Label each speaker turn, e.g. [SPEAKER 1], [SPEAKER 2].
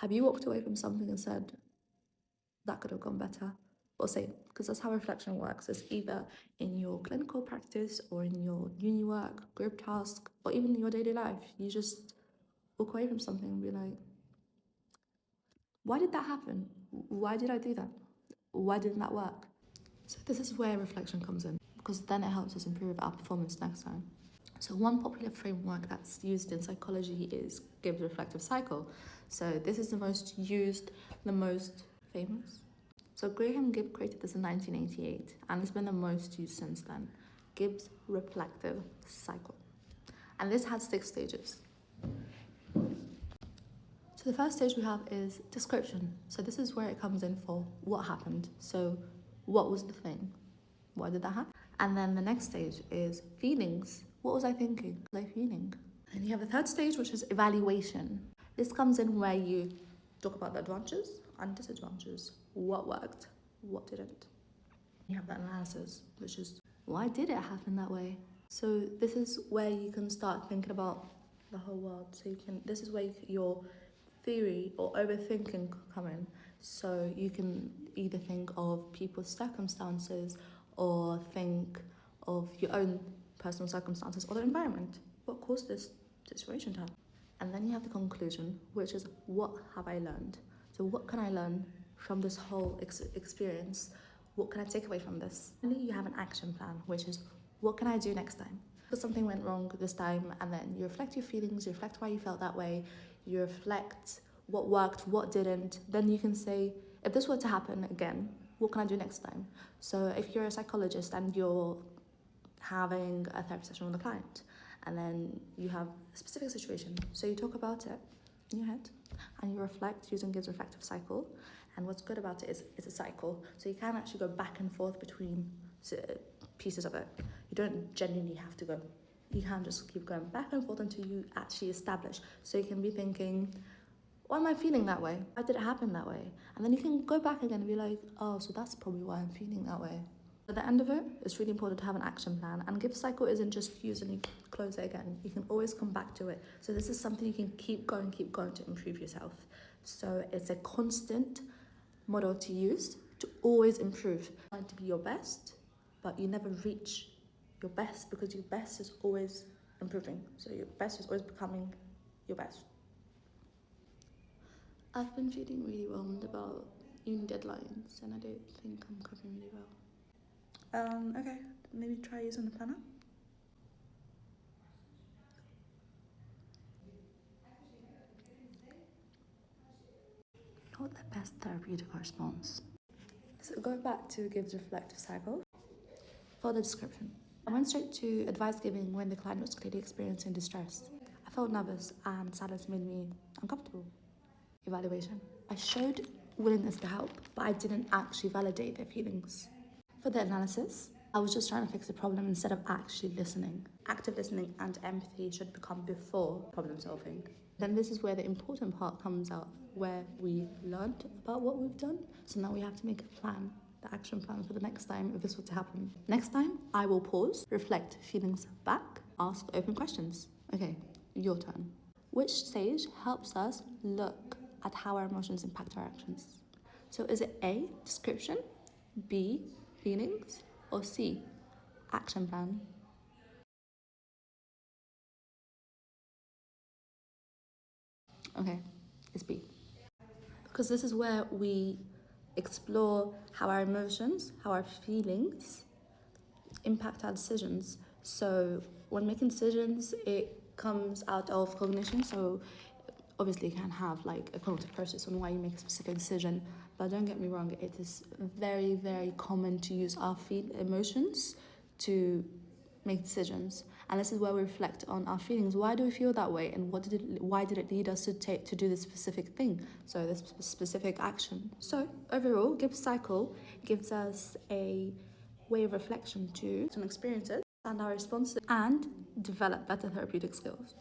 [SPEAKER 1] Have you walked away from something and said, that could have gone better? Or say, because that's how reflection works. It's either in your clinical practice or in your uni work, group task, or even in your daily life. You just walk away from something and be like, why did that happen? Why did I do that? Why didn't that work? So this is where reflection comes in, because then it helps us improve our performance next time. So one popular framework that's used in psychology is Gibb's reflective cycle. So this is the most used, the most famous. So Graham Gibb created this in 1988 and it's been the most used since then. Gibb's reflective cycle. And this has 6 stages. So the first stage we have is description. So this is where it comes in for what happened. So what was the thing? Why did that happen? And then the next stage is feelings. What was I thinking? What was I feeling? And you have the third stage, which is evaluation. This comes in where you talk about the advantages and disadvantages. What worked? What didn't? You have that analysis, which is why did it happen that way? So this is where you can start thinking about the whole world. So this is where your theory or overthinking come in. So you can either think of people's circumstances or think of your own personal circumstances or the environment. What caused this situation to happen? And then you have the conclusion, which is what have I learned? So what can I learn from this whole experience? What can I take away from this? And then you have an action plan, which is what can I do next time? Because something went wrong this time, and then you reflect your feelings, you reflect why you felt that way, you reflect what worked, what didn't. Then you can say, if this were to happen again, what can I do next time? So if you're a psychologist and you're having a therapy session with a client, and then you have a specific situation, so you talk about it in your head and you reflect using Gibb's reflective cycle. And what's good about it is it's a cycle, so you can actually go back and forth between pieces of it. You don't genuinely have to go. You can just keep going back and forth until you actually establish. So you can be thinking, why am I feeling that way? Why did it happen that way? And then you can go back again and be like, oh, so that's probably why I'm feeling that way. At the end of it, it's really important to have an action plan. And Gibb's cycle isn't just use and you close it again. You can always come back to it. So this is something you can keep going to improve yourself. So it's a constant model to use to always improve. Trying to be your best, but you never reach your best because your best is always improving. So your best is always becoming your best. I've been feeling really whelmed about uni deadlines and I don't think I'm coping really well. Okay, maybe try using the planner. Not the best therapeutic response. So going back to Gibb's reflective cycle, for the description. I went straight to advice giving when the client was clearly experiencing distress. I felt nervous and silence made me uncomfortable. Evaluation. I showed willingness to help, but I didn't actually validate their feelings. For the analysis, I was just trying to fix the problem instead of actually listening. Active listening and empathy should become before problem solving. Then this is where the important part comes out, where we learned about what we've done. So now we have to make a plan, the action plan for the next time if this were to happen. Next time, I will pause, reflect feelings back, ask open questions. Okay, your turn. Which stage helps us look at how our emotions impact our actions? So is it A, description, B, feelings, or C, action plan? Okay, it's B. Because this is where we explore how our emotions, how our feelings impact our decisions. So when making decisions, it comes out of cognition. So obviously you can have like a cognitive process on why you make a specific decision, but don't get me wrong, it is very, very common to use our emotions to make decisions. And this is where we reflect on our feelings. Why do we feel that way? And why did it lead us to do this specific thing? So this specific action. So overall, Gibbs cycle gives us a way of reflection to some experiences and our responses and develop better therapeutic skills.